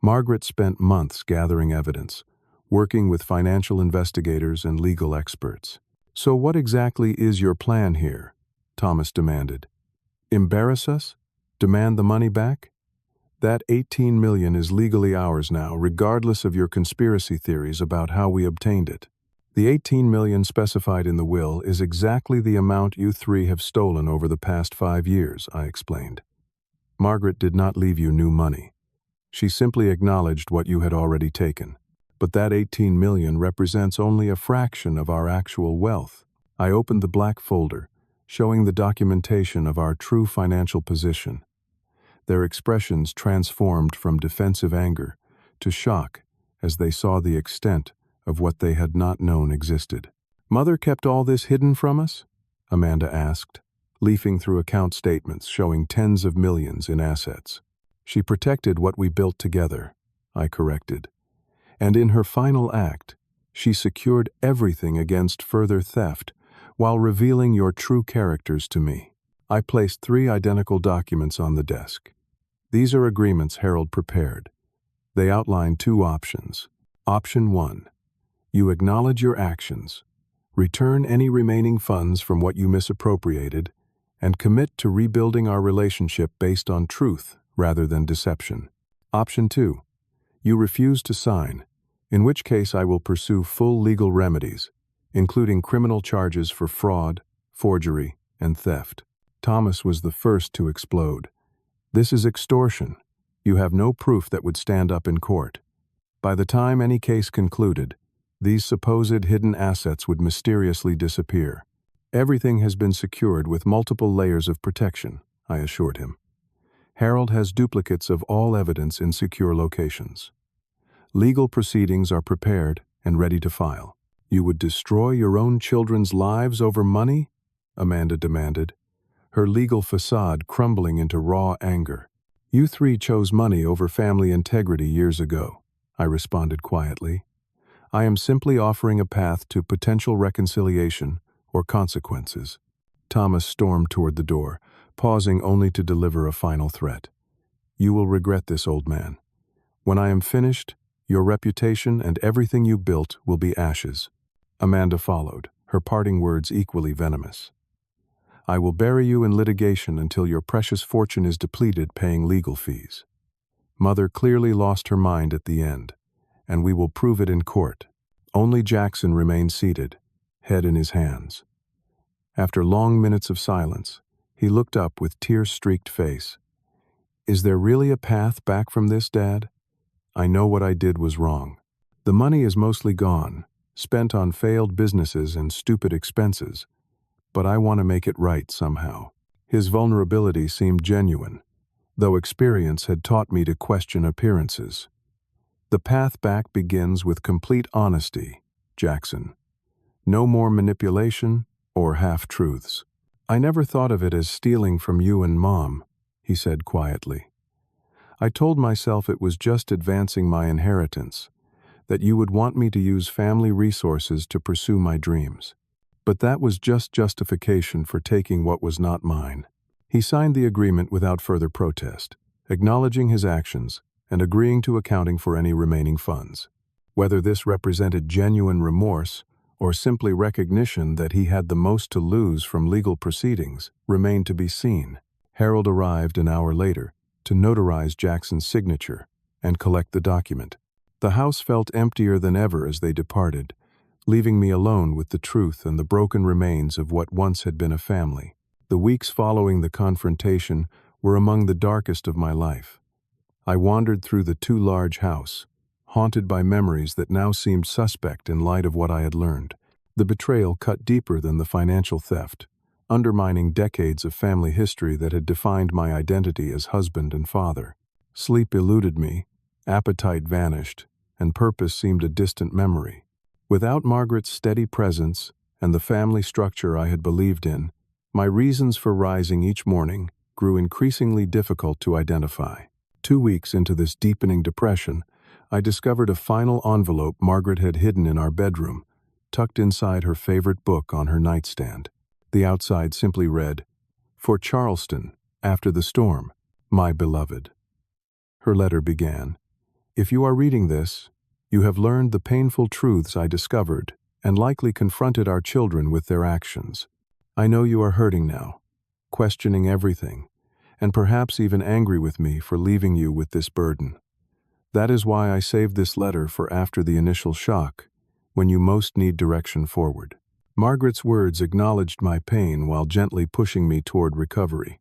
Speaker 1: Margaret spent months gathering evidence, working with financial investigators and legal experts. So what exactly is your plan here? Thomas demanded. Embarrass us? Demand the money back? That $18 million is legally ours now, regardless of your conspiracy theories about how we obtained it. The $18 million specified in the will is exactly the amount you 3 have stolen over the past 5 years, I explained. Margaret did not leave you new money. She simply acknowledged what you had already taken. But that $18 million represents only a fraction of our actual wealth. I opened the black folder, showing the documentation of our true financial position. Their expressions transformed from defensive anger to shock as they saw the extent of what they had not known existed. Mother kept all this hidden from us? Amanda asked, leafing through account statements showing tens of millions in assets. She protected what we built together, I corrected. And in her final act, she secured everything against further theft while revealing your true characters to me. I placed 3 identical documents on the desk. These are agreements Harold prepared. They outline 2 options. Option 1. You acknowledge your actions, return any remaining funds from what you misappropriated, and commit to rebuilding our relationship based on truth rather than deception. Option 2. You refuse to sign, in which case I will pursue full legal remedies, including criminal charges for fraud, forgery, and theft. Thomas was the first to explode. This is extortion. You have no proof that would stand up in court. By the time any case concluded, these supposed hidden assets would mysteriously disappear. Everything has been secured with multiple layers of protection, I assured him. Harold has duplicates of all evidence in secure locations. Legal proceedings are prepared and ready to file. You would destroy your own children's lives over money? Amanda demanded, her legal facade crumbling into raw anger. You three chose money over family integrity years ago, I responded quietly. I am simply offering a path to potential reconciliation or consequences. Thomas stormed toward the door, pausing only to deliver a final threat. You will regret this, old man. When I am finished, your reputation and everything you built will be ashes. Amanda followed, her parting words equally venomous. I will bury you in litigation until your precious fortune is depleted paying legal fees. Mother clearly lost her mind at the end, and we will prove it in court. Only Jackson remained seated, head in his hands. After long minutes of silence, he looked up with tear-streaked face. Is there really a path back from this, Dad? I know what I did was wrong. The money is mostly gone, spent on failed businesses and stupid expenses, but I want to make it right somehow. His vulnerability seemed genuine, though experience had taught me to question appearances. The path back begins with complete honesty, Jackson. No more manipulation or half-truths. I never thought of it as stealing from you and Mom, he said quietly. I told myself it was just advancing my inheritance, that you would want me to use family resources to pursue my dreams. But that was just justification for taking what was not mine. He signed the agreement without further protest, acknowledging his actions and agreeing to accounting for any remaining funds. Whether this represented genuine remorse or simply recognition that he had the most to lose from legal proceedings remained to be seen. Harold arrived an hour later to notarize Jackson's signature and collect the document. The house felt emptier than ever as they departed, leaving me alone with the truth and the broken remains of what once had been a family. The weeks following the confrontation were among the darkest of my life. I wandered through the too large house, haunted by memories that now seemed suspect in light of what I had learned. The betrayal cut deeper than the financial theft, undermining decades of family history that had defined my identity as husband and father. Sleep eluded me, appetite vanished, and purpose seemed a distant memory. Without Margaret's steady presence and the family structure I had believed in, my reasons for rising each morning grew increasingly difficult to identify. 2 weeks into this deepening depression, I discovered a final envelope Margaret had hidden in our bedroom, tucked inside her favorite book on her nightstand. The outside simply read, "For Charleston, after the storm, my beloved." Her letter began, "If you are reading this, you have learned the painful truths I discovered and likely confronted our children with their actions. I know you are hurting now, questioning everything, and perhaps even angry with me for leaving you with this burden. That is why I saved this letter for after the initial shock, when you most need direction forward." Margaret's words acknowledged my pain while gently pushing me toward recovery.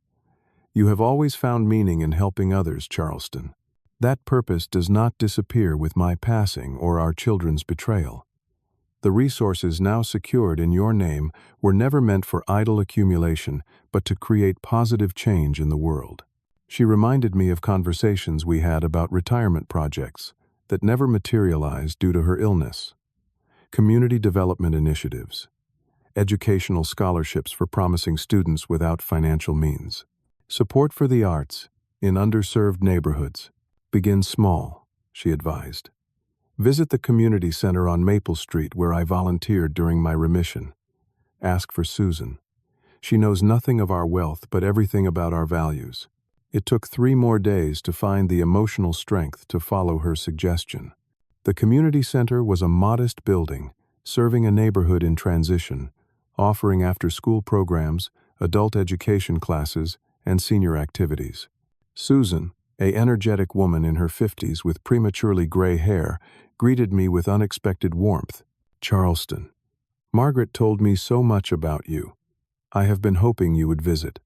Speaker 1: "You have always found meaning in helping others, Charleston. That purpose does not disappear with my passing or our children's betrayal. The resources now secured in your name were never meant for idle accumulation, but to create positive change in the world." She reminded me of conversations we had about retirement projects that never materialized due to her illness. Community development initiatives, educational scholarships for promising students without financial means, support for the arts in underserved neighborhoods. Begin small, she advised. Visit the community center on Maple Street where I volunteered during my remission. Ask for Susan. She knows nothing of our wealth but everything about our values. It took 3 more days to find the emotional strength to follow her suggestion. The community center was a modest building, serving a neighborhood in transition, offering after-school programs, adult education classes, and senior activities. Susan, an energetic woman in her 50s with prematurely gray hair, greeted me with unexpected warmth. "Charleston, Margaret told me so much about you. I have been hoping you would visit."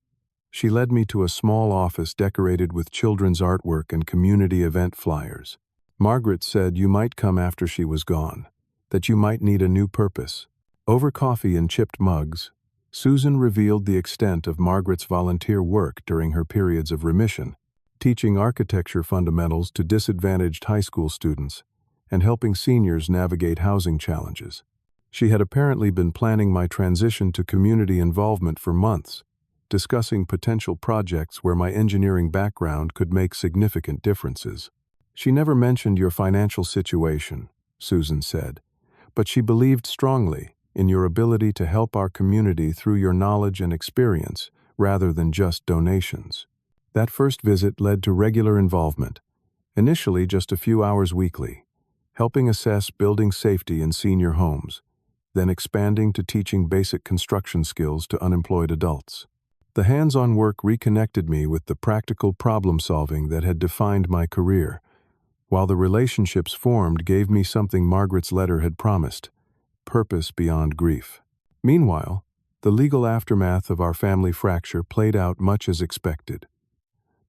Speaker 1: She led me to a small office decorated with children's artwork and community event flyers. "Margaret said you might come after she was gone, that you might need a new purpose." Over coffee and chipped mugs, Susan revealed the extent of Margaret's volunteer work during her periods of remission. teaching architecture fundamentals to disadvantaged high school students, and helping seniors navigate housing challenges. She had apparently been planning my transition to community involvement for months, discussing potential projects where my engineering background could make significant differences. "She never mentioned your financial situation," Susan said, "but she believed strongly in your ability to help our community through your knowledge and experience, rather than just donations." That first visit led to regular involvement, initially just a few hours weekly, helping assess building safety in senior homes, then expanding to teaching basic construction skills to unemployed adults. The hands-on work reconnected me with the practical problem-solving that had defined my career, while the relationships formed gave me something Margaret's letter had promised: purpose beyond grief. Meanwhile, the legal aftermath of our family fracture played out much as expected.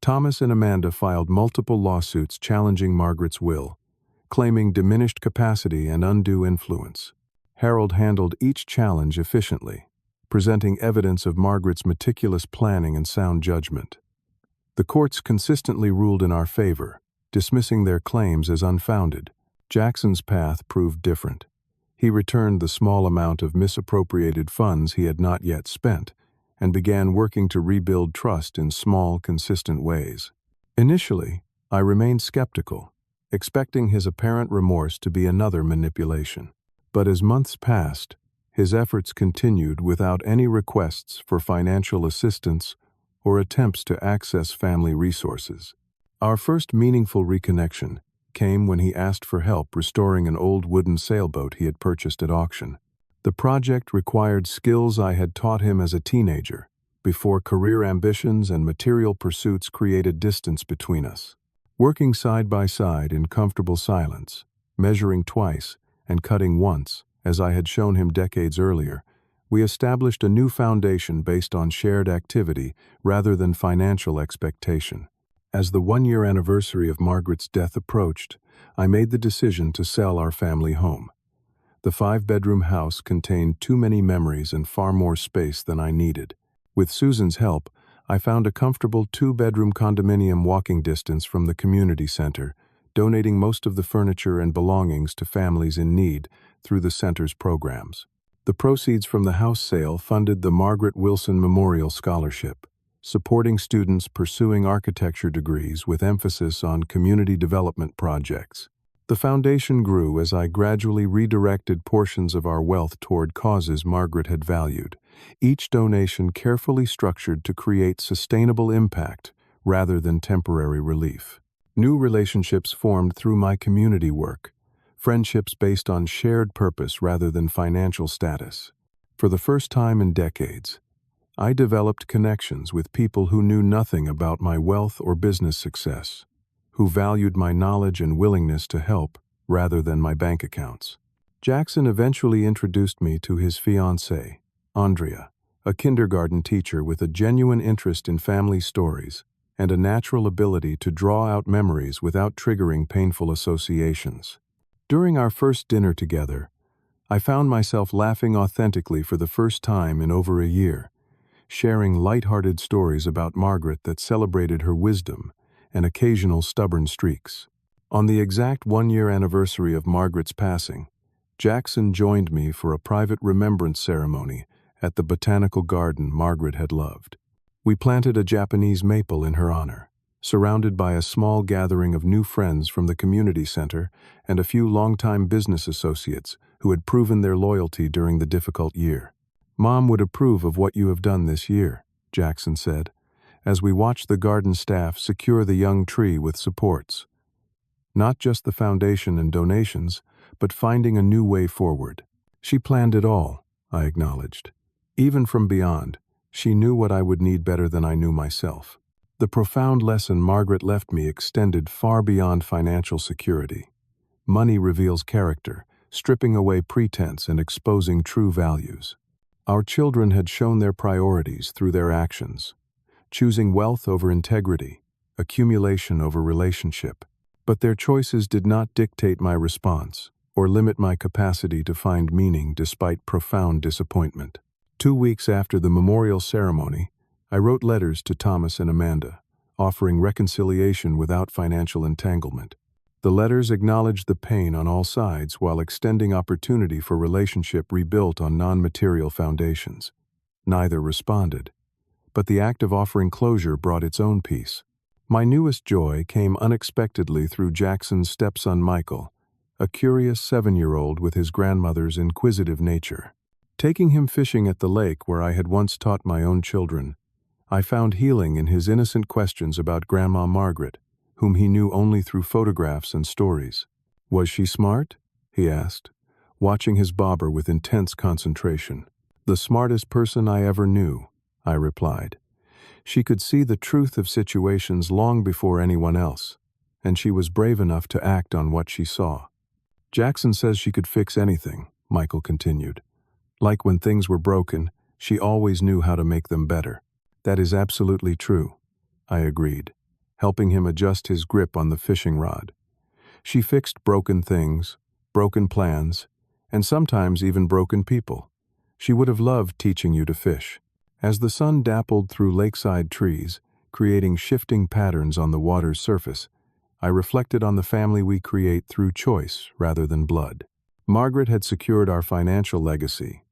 Speaker 1: Thomas and Amanda filed multiple lawsuits challenging Margaret's will, claiming diminished capacity and undue influence. Harold handled each challenge efficiently, presenting evidence of Margaret's meticulous planning and sound judgment. The courts consistently ruled in our favor, dismissing their claims as unfounded. Jackson's path proved different. He returned the small amount of misappropriated funds he had not yet spent, and began working to rebuild trust in small, consistent ways. Initially, I remained skeptical, expecting his apparent remorse to be another manipulation. But as months passed, his efforts continued without any requests for financial assistance or attempts to access family resources. Our first meaningful reconnection came when he asked for help restoring an old wooden sailboat he had purchased at auction. The project required skills I had taught him as a teenager, before career ambitions and material pursuits created distance between us. Working side by side in comfortable silence, measuring twice and cutting once, as I had shown him decades earlier, we established a new foundation based on shared activity rather than financial expectation. As the one-year anniversary of Margaret's death approached, I made the decision to sell our family home. The 5-bedroom house contained too many memories and far more space than I needed. With Susan's help, I found a comfortable 2-bedroom condominium walking distance from the community center, donating most of the furniture and belongings to families in need through the center's programs. The proceeds from the house sale funded the Margaret Wilson Memorial Scholarship, supporting students pursuing architecture degrees with emphasis on community development projects. The foundation grew as I gradually redirected portions of our wealth toward causes Margaret had valued, each donation carefully structured to create sustainable impact rather than temporary relief. New relationships formed through my community work, friendships based on shared purpose rather than financial status. For the first time in decades, I developed connections with people who knew nothing about my wealth or business success, who valued my knowledge and willingness to help rather than my bank accounts. Jackson eventually introduced me to his fiancée, Andrea, a kindergarten teacher with a genuine interest in family stories and a natural ability to draw out memories without triggering painful associations. During our first dinner together, I found myself laughing authentically for the first time in over a year, sharing light-hearted stories about Margaret that celebrated her wisdom and occasional stubborn streaks. On the exact one-year anniversary of Margaret's passing, Jackson joined me for a private remembrance ceremony at the botanical garden Margaret had loved. We planted a Japanese maple in her honor, surrounded by a small gathering of new friends from the community center and a few longtime business associates who had proven their loyalty during the difficult year. "Mom would approve of what you have done this year," Jackson said, as we watched the garden staff secure the young tree with supports. Not just the foundation and donations, but finding a new way forward. "She planned it all," I acknowledged. Even from beyond, she knew what I would need better than I knew myself. The profound lesson Margaret left me extended far beyond financial security. Money reveals character, stripping away pretense and exposing true values. Our children had shown their priorities through their actions, choosing wealth over integrity, accumulation over relationship. But their choices did not dictate my response or limit my capacity to find meaning despite profound disappointment. 2 weeks after the memorial ceremony, I wrote letters to Thomas and Amanda, offering reconciliation without financial entanglement. The letters acknowledged the pain on all sides while extending opportunity for relationship rebuilt on non-material foundations. Neither responded, but the act of offering closure brought its own peace. My newest joy came unexpectedly through Jackson's stepson Michael, a curious 7-year-old with his grandmother's inquisitive nature. Taking him fishing at the lake where I had once taught my own children, I found healing in his innocent questions about Grandma Margaret, whom he knew only through photographs and stories. "Was she smart?" he asked, watching his bobber with intense concentration. "The smartest person I ever knew," I replied. "She could see the truth of situations long before anyone else, and she was brave enough to act on what she saw." "Jackson says she could fix anything," Michael continued. "Like when things were broken, she always knew how to make them better." "That is absolutely true," I agreed, helping him adjust his grip on the fishing rod. "She fixed broken things, broken plans, and sometimes even broken people. She would have loved teaching you to fish." As the sun dappled through lakeside trees, creating shifting patterns on the water's surface, I reflected on the family we create through choice rather than blood. Margaret had secured our financial legacy,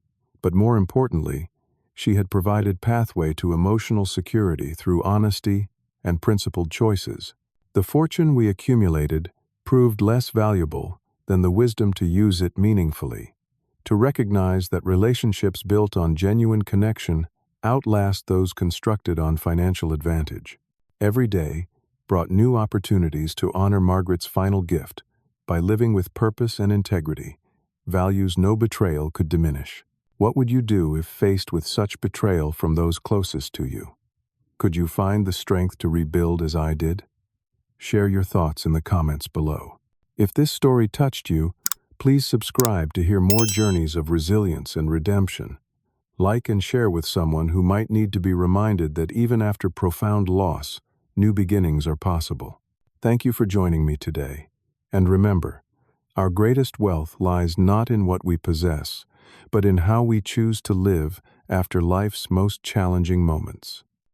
Speaker 1: but more importantly, she had provided pathway to emotional security through honesty and principled choices. The fortune we accumulated proved less valuable than the wisdom to use it meaningfully, to recognize that relationships built on genuine connection outlast those constructed on financial advantage. Every day brought new opportunities to honor Margaret's final gift by living with purpose and integrity, values no betrayal could diminish. What would you do if faced with such betrayal from those closest to you? Could you find the strength to rebuild as I did? Share your thoughts in the comments below. If this story touched you, please subscribe to hear more journeys of resilience and redemption. Like and share with someone who might need to be reminded that even after profound loss, new beginnings are possible. Thank you for joining me today. And remember, our greatest wealth lies not in what we possess, but in how we choose to live after life's most challenging moments.